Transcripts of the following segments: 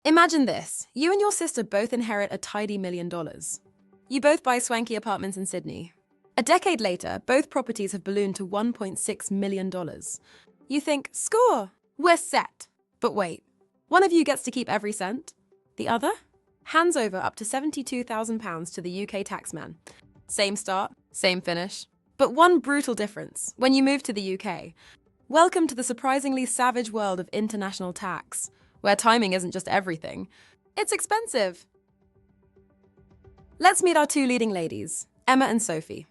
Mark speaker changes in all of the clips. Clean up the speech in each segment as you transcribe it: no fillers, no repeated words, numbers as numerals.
Speaker 1: Imagine this. You and your sister both inherit a tidy $1 million. You both buy swanky apartments in Sydney. A decade later, both properties have ballooned to $1.6 million. You think, score, we're set. But wait, one of you gets to keep every cent. The other hands over up to £72,000 to the UK taxman. Same start, same finish. But one brutal difference when you move to the UK. Welcome to the surprisingly savage world of international tax, where timing isn't just everything. It's expensive. Let's meet our two leading ladies, Emma and Sophie.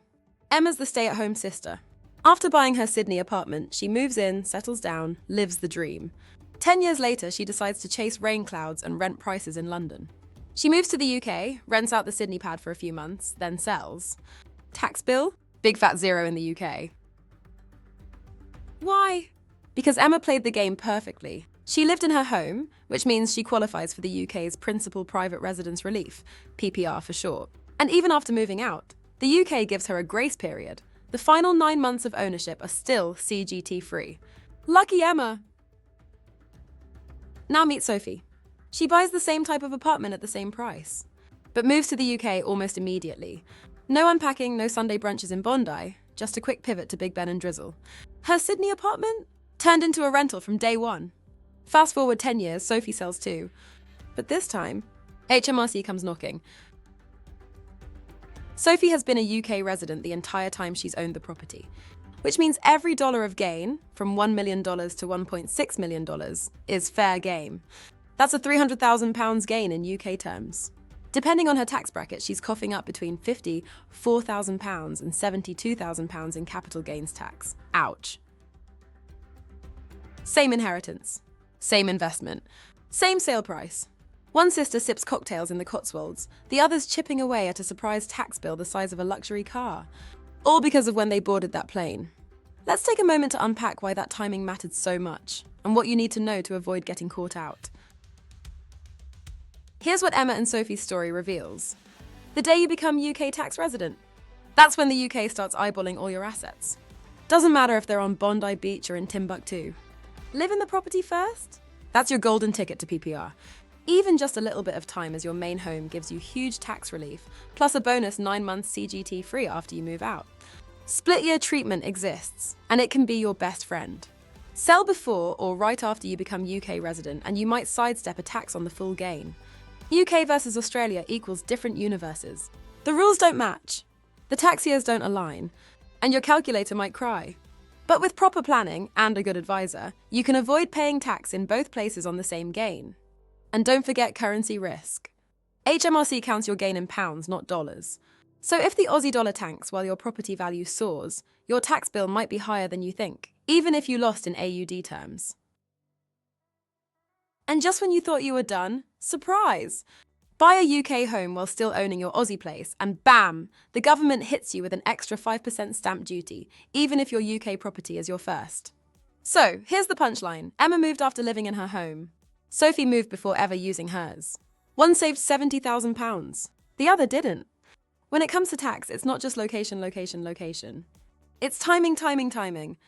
Speaker 1: Emma's the stay-at-home sister. After buying her Sydney apartment, she moves in, settles down, lives the dream. 10 years later, she decides to chase rain clouds and rent prices in London. She moves to the UK, rents out the Sydney pad for a few months, then sells. Tax bill? Big fat zero in the UK. Why? Because Emma played the game perfectly. She lived in her home, which means she qualifies for the UK's Principal Private Residence Relief, PPR for short. And even after moving out, the UK gives her a grace period. The final 9 months of ownership are still CGT-free. Lucky Emma! Now meet Sophie. She buys the same type of apartment at the same price, but moves to the UK almost immediately. No unpacking, no Sunday brunches in Bondi, just a quick pivot to Big Ben and Drizzle. Her Sydney apartment turned into a rental from day one. Fast forward 10 years, Sophie sells too. But this time, HMRC comes knocking. Sophie has been a UK resident the entire time she's owned the property, which means every dollar of gain, from $1 million to $1.6 million, is fair game. That's a £300,000 gain in UK terms. Depending on her tax bracket, she's coughing up between £54,000 and £72,000 in capital gains tax. Ouch. Same inheritance, same investment, same sale price. One sister sips cocktails in the Cotswolds, the other's chipping away at a surprise tax bill the size of a luxury car. All because of when they boarded that plane. Let's take a moment to unpack why that timing mattered so much, and what you need to know to avoid getting caught out. Here's what Emma and Sophie's story reveals. The day you become UK tax resident. That's when the UK starts eyeballing all your assets. Doesn't matter if they're on Bondi Beach or in Timbuktu. Live in the property first? That's your golden ticket to PPR. Even just a little bit of time as your main home gives you huge tax relief, plus a bonus 9 months CGT free after you move out. Split year treatment exists, and it can be your best friend. Sell before or right after you become UK resident, and you might sidestep a tax on the full gain. UK versus Australia equals different universes. The rules don't match, the tax years don't align, and your calculator might cry. But with proper planning and a good advisor, you can avoid paying tax in both places on the same gain. And don't forget currency risk. HMRC counts your gain in pounds, not dollars. So if the Aussie dollar tanks while your property value soars, your tax bill might be higher than you think, even if you lost in AUD terms. And just when you thought you were done, surprise! Buy a UK home while still owning your Aussie place, and bam! The government hits you with an extra 5% stamp duty, even if your UK property is your first. So, here's the punchline. Emma moved after living in her home. Sophie moved before ever using hers. One saved £70,000. The other didn't. When it comes to tax, it's not just location, location, location. It's timing, timing, timing.